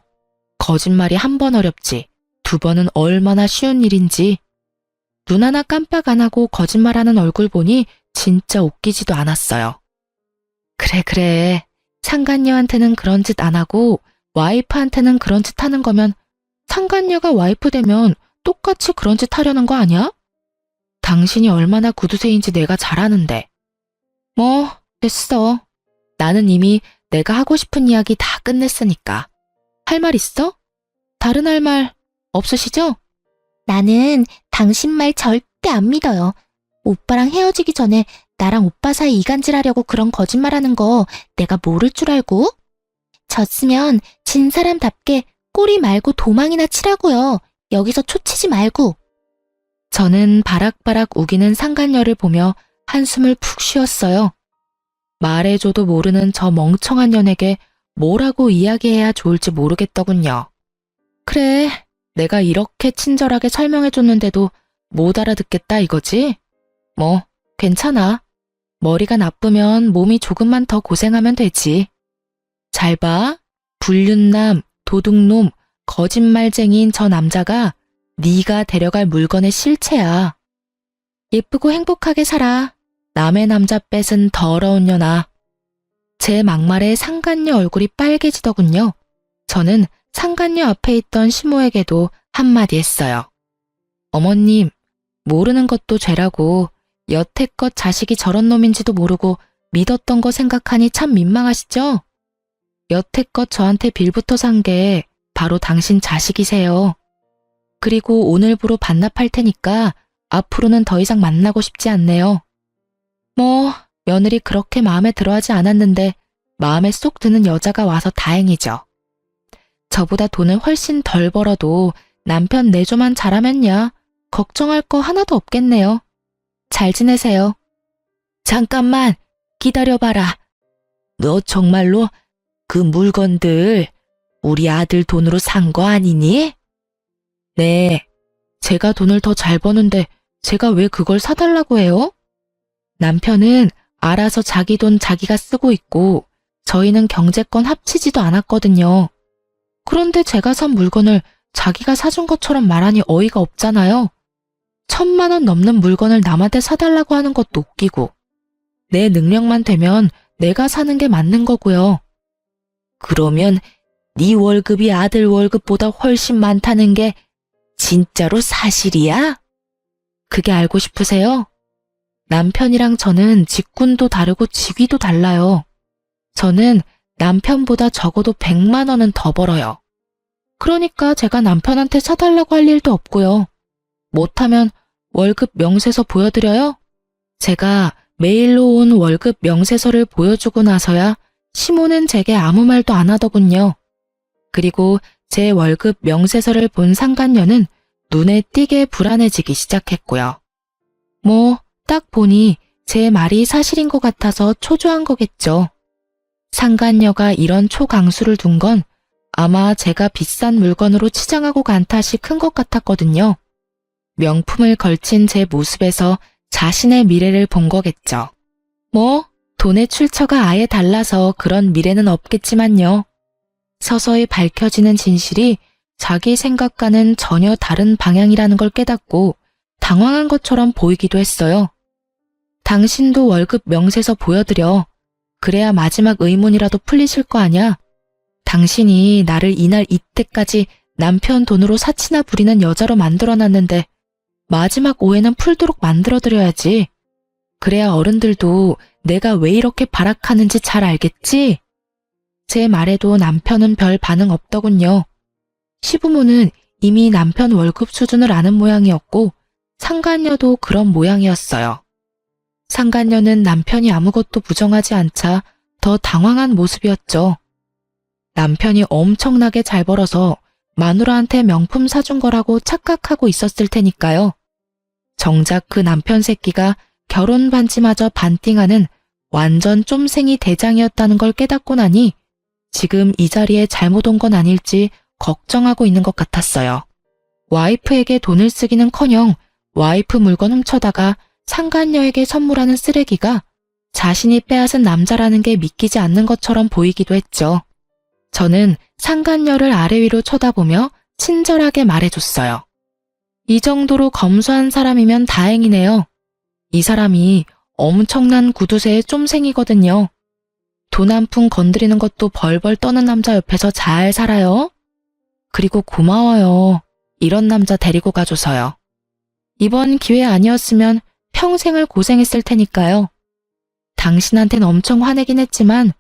Speaker 1: 거짓말이 한 번 어렵지 두 번은 얼마나 쉬운 일인지. 눈 하나 깜빡 안 하고 거짓말하는 얼굴 보니 진짜 웃기지도 않았어요. 그래. 상간녀한테는 그런 짓 안 하고 와이프한테는 그런 짓 하는 거면 상간녀가 와이프 되면 똑같이 그런 짓 하려는 거 아니야? 당신이 얼마나 구두쇠인지 내가 잘 아는데. 뭐 됐어. 나는 이미 내가 하고 싶은 이야기 다 끝냈으니까. 할 말 있어? 다른 할 말 없으시죠?
Speaker 2: 나는 당신 말 절대 안 믿어요. 오빠랑 헤어지기 전에 나랑 오빠 사이 이간질하려고 그런 거짓말하는 거 내가 모를 줄 알고? 졌으면 진 사람답게 꼬리 말고 도망이나 치라고요. 여기서 초치지 말고.
Speaker 1: 저는 바락바락 우기는 상간녀를 보며 한숨을 푹 쉬었어요. 말해줘도 모르는 저 멍청한 년에게 뭐라고 이야기해야 좋을지 모르겠더군요. 그래, 내가 이렇게 친절하게 설명해줬는데도 못 알아듣겠다 이거지? 뭐 괜찮아. 머리가 나쁘면 몸이 조금만 더 고생하면 되지. 잘 봐. 불륜남, 도둑놈, 거짓말쟁이인 저 남자가 네가 데려갈 물건의 실체야. 예쁘고 행복하게 살아. 남의 남자 뺏은 더러운 년아. 제 막말에 상간녀 얼굴이 빨개지더군요. 저는 상간녀 앞에 있던 시모에게도 한마디 했어요. 어머님, 모르는 것도 죄라고 여태껏 자식이 저런 놈인지도 모르고 믿었던 거 생각하니 참 민망하시죠? 여태껏 저한테 빌부터 산 게 바로 당신 자식이세요. 그리고 오늘부로 반납할 테니까 앞으로는 더 이상 만나고 싶지 않네요. 뭐 며느리 그렇게 마음에 들어하지 않았는데 마음에 쏙 드는 여자가 와서 다행이죠. 저보다 돈을 훨씬 덜 벌어도 남편 내조만 잘하면야 걱정할 거 하나도 없겠네요. 잘 지내세요. 잠깐만 기다려봐라. 너 정말로 그 물건들 우리 아들 돈으로 산 거 아니니? 네, 제가 돈을 더 잘 버는데 제가 왜 그걸 사달라고 해요? 남편은 알아서 자기 돈 자기가 쓰고 있고 저희는 경제권 합치지도 않았거든요. 그런데 제가 산 물건을 자기가 사준 것처럼 말하니 어이가 없잖아요. 1,000만 원 넘는 물건을 남한테 사달라고 하는 것도 웃기고 내 능력만 되면 내가 사는 게 맞는 거고요. 그러면 네 월급이 아들 월급보다 훨씬 많다는 게 진짜로 사실이야? 그게 알고 싶으세요? 남편이랑 저는 직군도 다르고 직위도 달라요. 저는 남편보다 적어도 100만 원은 더 벌어요. 그러니까 제가 남편한테 사달라고 할 일도 없고요. 못하면 월급 명세서 보여드려요? 제가 메일로 온 월급 명세서를 보여주고 나서야 시모는 제게 아무 말도 안 하더군요. 그리고 제 월급 명세서를 본 상간녀는 눈에 띄게 불안해지기 시작했고요. 뭐 딱 보니 제 말이 사실인 것 같아서 초조한 거겠죠. 상간녀가 이런 초강수를 둔 건 아마 제가 비싼 물건으로 치장하고 간 탓이 큰 것 같았거든요. 명품을 걸친 제 모습에서 자신의 미래를 본 거겠죠. 뭐 돈의 출처가 아예 달라서 그런 미래는 없겠지만요. 서서히 밝혀지는 진실이 자기 생각과는 전혀 다른 방향이라는 걸 깨닫고 당황한 것처럼 보이기도 했어요. 당신도 월급 명세서 보여드려. 그래야 마지막 의문이라도 풀리실 거 아냐? 당신이 나를 이날 이때까지 남편 돈으로 사치나 부리는 여자로 만들어놨는데 마지막 오해는 풀도록 만들어드려야지. 그래야 어른들도 내가 왜 이렇게 발악하는지 잘 알겠지? 제 말에도 남편은 별 반응 없더군요. 시부모는 이미 남편 월급 수준을 아는 모양이었고 상간녀도 그런 모양이었어요. 상간녀는 남편이 아무것도 부정하지 않자 더 당황한 모습이었죠. 남편이 엄청나게 잘 벌어서 마누라한테 명품 사준 거라고 착각하고 있었을 테니까요. 정작 그 남편 새끼가 결혼 반지마저 반띵하는 완전 쫌생이 대장이었다는 걸 깨닫고 나니 지금 이 자리에 잘못 온 건 아닐지 걱정하고 있는 것 같았어요. 와이프에게 돈을 쓰기는커녕 와이프 물건 훔쳐다가 상간녀에게 선물하는 쓰레기가 자신이 빼앗은 남자라는 게 믿기지 않는 것처럼 보이기도 했죠. 저는 상간녀를 아래 위로 쳐다보며 친절하게 말해줬어요. 이 정도로 검소한 사람이면 다행이네요. 이 사람이 엄청난 구두쇠의 쫌생이거든요. 돈 한 푼 건드리는 것도 벌벌 떠는 남자 옆에서 잘 살아요. 그리고 고마워요. 이런 남자 데리고 가줘서요. 이번 기회 아니었으면 평생을 고생했을 테니까요. 당신한텐 엄청 화내긴 했지만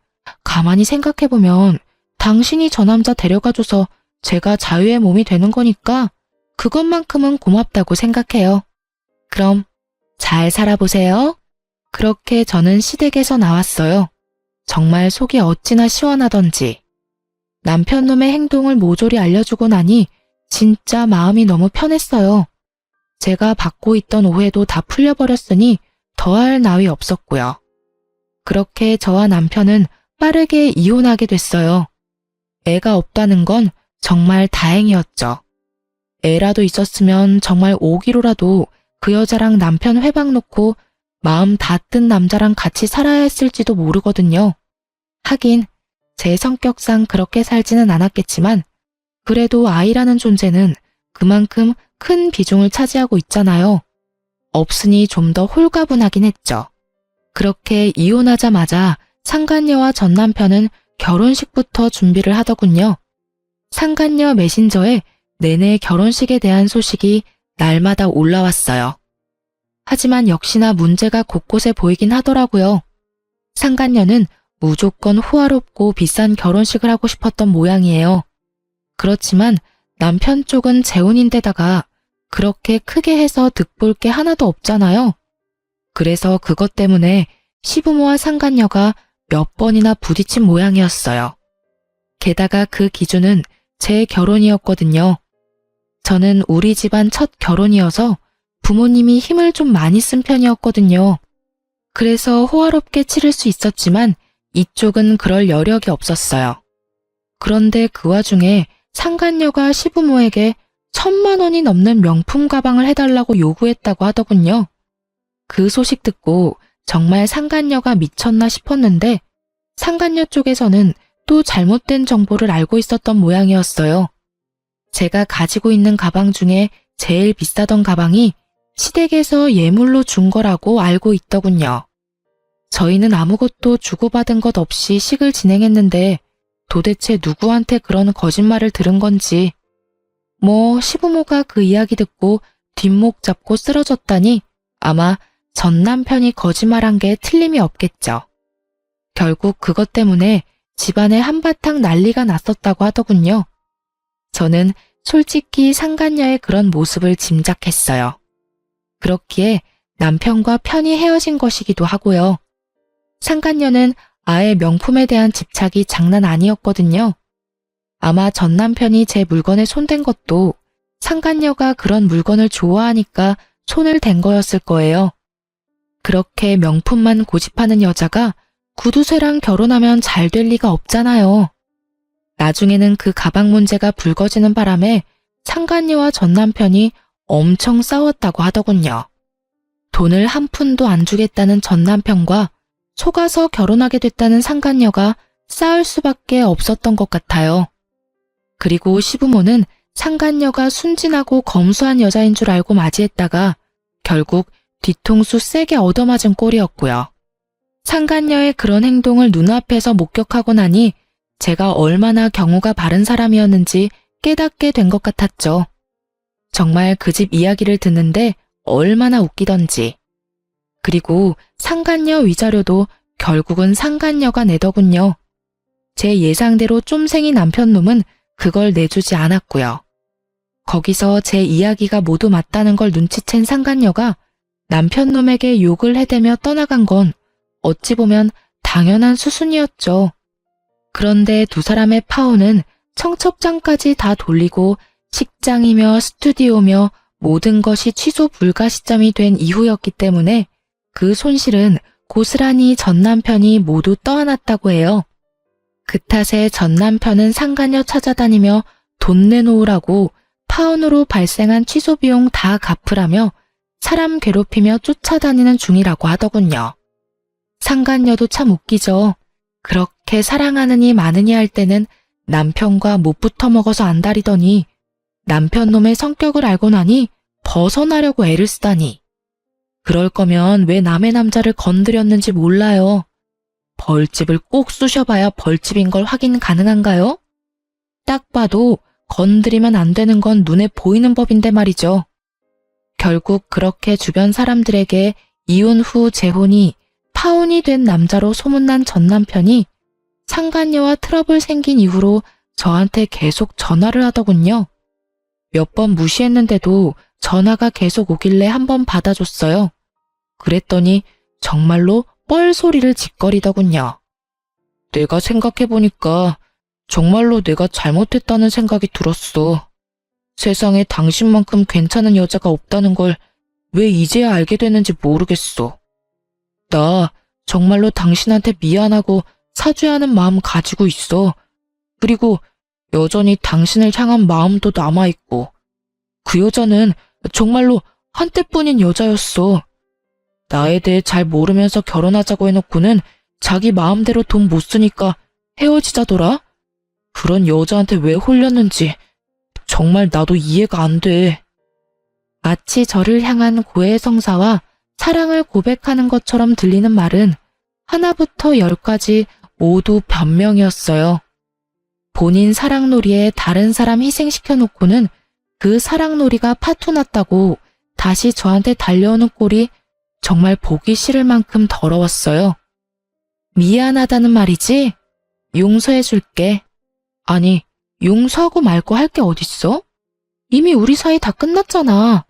Speaker 1: 가만히 생각해보면 당신이 저 남자 데려가줘서 제가 자유의 몸이 되는 거니까 그것만큼은 고맙다고 생각해요. 그럼 잘 살아보세요. 그렇게 저는 시댁에서 나왔어요. 정말 속이 어찌나 시원하던지. 남편 놈의 행동을 모조리 알려주고 나니 진짜 마음이 너무 편했어요. 제가 받고 있던 오해도 다 풀려버렸으니 더할 나위 없었고요. 그렇게 저와 남편은 빠르게 이혼하게 됐어요. 애가 없다는 건 정말 다행이었죠. 애라도 있었으면 정말 5kg라도 그 여자랑 남편 회방 놓고 마음 다 뜬 남자랑 같이 살아야 했을지도 모르거든요. 하긴 제 성격상 그렇게 살지는 않았겠지만 그래도 아이라는 존재는 그만큼 큰 비중을 차지하고 있잖아요. 없으니 좀 더 홀가분하긴 했죠. 그렇게 이혼하자마자 상간녀와 전 남편은 결혼식부터 준비를 하더군요. 상간녀 메신저에 내내 결혼식에 대한 소식이 날마다 올라왔어요. 하지만 역시나 문제가 곳곳에 보이긴 하더라고요. 상간녀는 무조건 호화롭고 비싼 결혼식을 하고 싶었던 모양이에요. 그렇지만 남편 쪽은 재혼인데다가 그렇게 크게 해서 득볼 게 하나도 없잖아요. 그래서 그것 때문에 시부모와 상간녀가 몇 번이나 부딪힌 모양이었어요. 게다가 그 기준은 제 결혼이었거든요. 저는 우리 집안 첫 결혼이어서 부모님이 힘을 좀 많이 쓴 편이었거든요. 그래서 호화롭게 치를 수 있었지만 이쪽은 그럴 여력이 없었어요. 그런데 그 와중에 상간녀가 시부모에게 1,000만 원이 넘는 명품 가방을 해달라고 요구했다고 하더군요. 그 소식 듣고 정말 상간녀가 미쳤나 싶었는데 상간녀 쪽에서는 또 잘못된 정보를 알고 있었던 모양이었어요. 제가 가지고 있는 가방 중에 제일 비싸던 가방이 시댁에서 예물로 준 거라고 알고 있더군요. 저희는 아무것도 주고받은 것 없이 식을 진행했는데 도대체 누구한테 그런 거짓말을 들은 건지. 시부모가 그 이야기 듣고 뒷목 잡고 쓰러졌다니 아마 전 남편이 거짓말한 게 틀림이 없겠죠. 결국 그것 때문에 집안에 한바탕 난리가 났었다고 하더군요. 저는 솔직히 상간녀의 그런 모습을 짐작했어요. 그렇기에 남편과 편히 헤어진 것이기도 하고요. 상간녀는 아예 명품에 대한 집착이 장난 아니었거든요. 아마 전 남편이 제 물건에 손댄 것도 상간녀가 그런 물건을 좋아하니까 손을 댄 거였을 거예요. 그렇게 명품만 고집하는 여자가 구두쇠랑 결혼하면 잘 될 리가 없잖아요. 나중에는 그 가방 문제가 불거지는 바람에 상간녀와 전 남편이 엄청 싸웠다고 하더군요. 돈을 한 푼도 안 주겠다는 전 남편과 속아서 결혼하게 됐다는 상간녀가 싸울 수밖에 없었던 것 같아요. 그리고 시부모는 상간녀가 순진하고 검소한 여자인 줄 알고 맞이했다가 결국 뒤통수 세게 얻어맞은 꼴이었고요. 상간녀의 그런 행동을 눈앞에서 목격하고 나니 제가 얼마나 경우가 바른 사람이었는지 깨닫게 된 것 같았죠. 정말 그 집 이야기를 듣는데 얼마나 웃기던지. 그리고 상간녀 위자료도 결국은 상간녀가 내더군요. 제 예상대로 쫌생이 남편놈은 그걸 내주지 않았고요. 거기서 제 이야기가 모두 맞다는 걸 눈치챈 상간녀가 남편놈에게 욕을 해대며 떠나간 건 어찌 보면 당연한 수순이었죠. 그런데 두 사람의 파혼은 청첩장까지 다 돌리고 식장이며 스튜디오며 모든 것이 취소 불가 시점이 된 이후였기 때문에 그 손실은 고스란히 전 남편이 모두 떠안았다고 해요. 그 탓에 전 남편은 상간녀 찾아다니며 돈 내놓으라고 파혼으로 발생한 취소 비용 다 갚으라며 사람 괴롭히며 쫓아다니는 중이라고 하더군요. 상간녀도 참 웃기죠. 그렇게 사랑하느니 마느니 할 때는 남편과 못 붙어 먹어서 안달이더니 남편 놈의 성격을 알고 나니 벗어나려고 애를 쓰다니. 그럴 거면 왜 남의 남자를 건드렸는지 몰라요. 벌집을 꼭 쑤셔봐야 벌집인 걸 확인 가능한가요? 딱 봐도 건드리면 안 되는 건 눈에 보이는 법인데 말이죠. 결국 그렇게 주변 사람들에게 이혼 후 재혼이 파혼이 된 남자로 소문난 전 남편이 상간녀와 트러블 생긴 이후로 저한테 계속 전화를 하더군요. 몇 번 무시했는데도 전화가 계속 오길래 한번 받아줬어요. 그랬더니 정말로 뻘 소리를 짓거리더군요. 내가 생각해보니까 정말로 내가 잘못했다는 생각이 들었어. 세상에 당신만큼 괜찮은 여자가 없다는 걸 왜 이제야 알게 됐는지 모르겠어. 나 정말로 당신한테 미안하고 사죄하는 마음 가지고 있어. 그리고 여전히 당신을 향한 마음도 남아있고 그 여자는 정말로 한때뿐인 여자였어. 나에 대해 잘 모르면서 결혼하자고 해놓고는 자기 마음대로 돈 못 쓰니까 헤어지자더라. 그런 여자한테 왜 홀렸는지 정말 나도 이해가 안 돼. 마치 저를 향한 고해 성사와 사랑을 고백하는 것처럼 들리는 말은 하나부터 10까지 모두 변명이었어요. 본인 사랑놀이에 다른 사람 희생시켜 놓고는 그 사랑놀이가 파토났다고 다시 저한테 달려오는 꼴이 정말 보기 싫을 만큼 더러웠어요. 미안하다는 말이지? 용서해줄게. 아니, 용서하고 말고 할 게 어딨어? 이미 우리 사이 다 끝났잖아.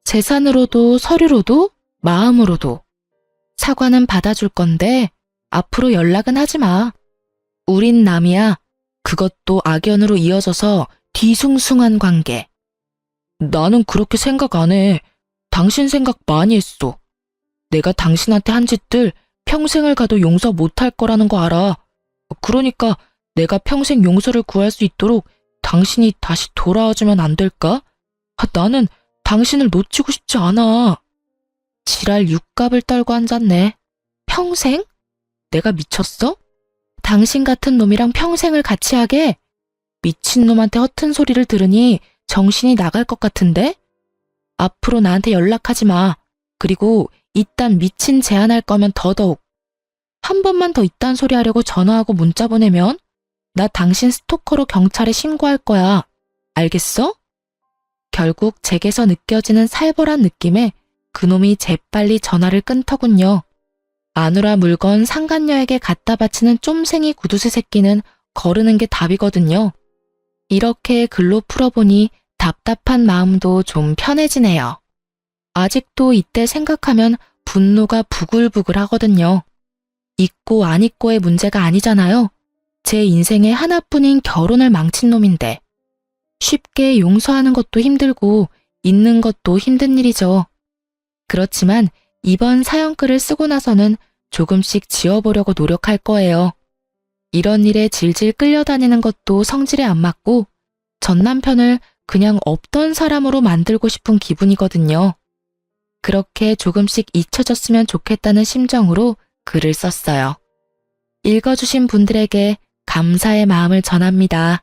Speaker 1: 재산으로도 서류로도 마음으로도. 사과는 받아줄 건데 앞으로 연락은 하지 마. 우린 남이야. 그것도 악연으로 이어져서 뒤숭숭한 관계. 나는 그렇게 생각 안 해. 당신 생각 많이 했어. 내가 당신한테 한 짓들 평생을 가도 용서 못할 거라는 거 알아. 그러니까 내가 평생 용서를 구할 수 있도록 당신이 다시 돌아와주면 안 될까? 나는 당신을 놓치고 싶지 않아. 지랄 육갑을 떨고 앉았네. 평생? 내가 미쳤어? 당신 같은 놈이랑 평생을 같이 하게? 미친놈한테 허튼 소리를 들으니 정신이 나갈 것 같은데? 앞으로 나한테 연락하지 마. 그리고 이딴 미친 제안할 거면 더더욱. 한 번만 더 이딴 소리 하려고 전화하고 문자 보내면 나 당신 스토커로 경찰에 신고할 거야. 알겠어? 결국 제게서 느껴지는 살벌한 느낌에 그놈이 재빨리 전화를 끊더군요. 마누라 물건 상간녀에게 갖다 바치는 쫌생이 구두쇠 새끼는 거르는 게 답이거든요. 이렇게 글로 풀어보니 답답한 마음도 좀 편해지네요. 아직도 이때 생각하면 분노가 부글부글 하거든요. 있고 안 있고의 문제가 아니잖아요. 제 인생의 하나뿐인 결혼을 망친 놈인데. 쉽게 용서하는 것도 힘들고 잊는 것도 힘든 일이죠. 그렇지만 이번 사연글을 쓰고 나서는 조금씩 지워보려고 노력할 거예요. 이런 일에 질질 끌려다니는 것도 성질에 안 맞고 전 남편을 그냥 없던 사람으로 만들고 싶은 기분이거든요. 그렇게 조금씩 잊혀졌으면 좋겠다는 심정으로 글을 썼어요. 읽어주신 분들에게 감사의 마음을 전합니다.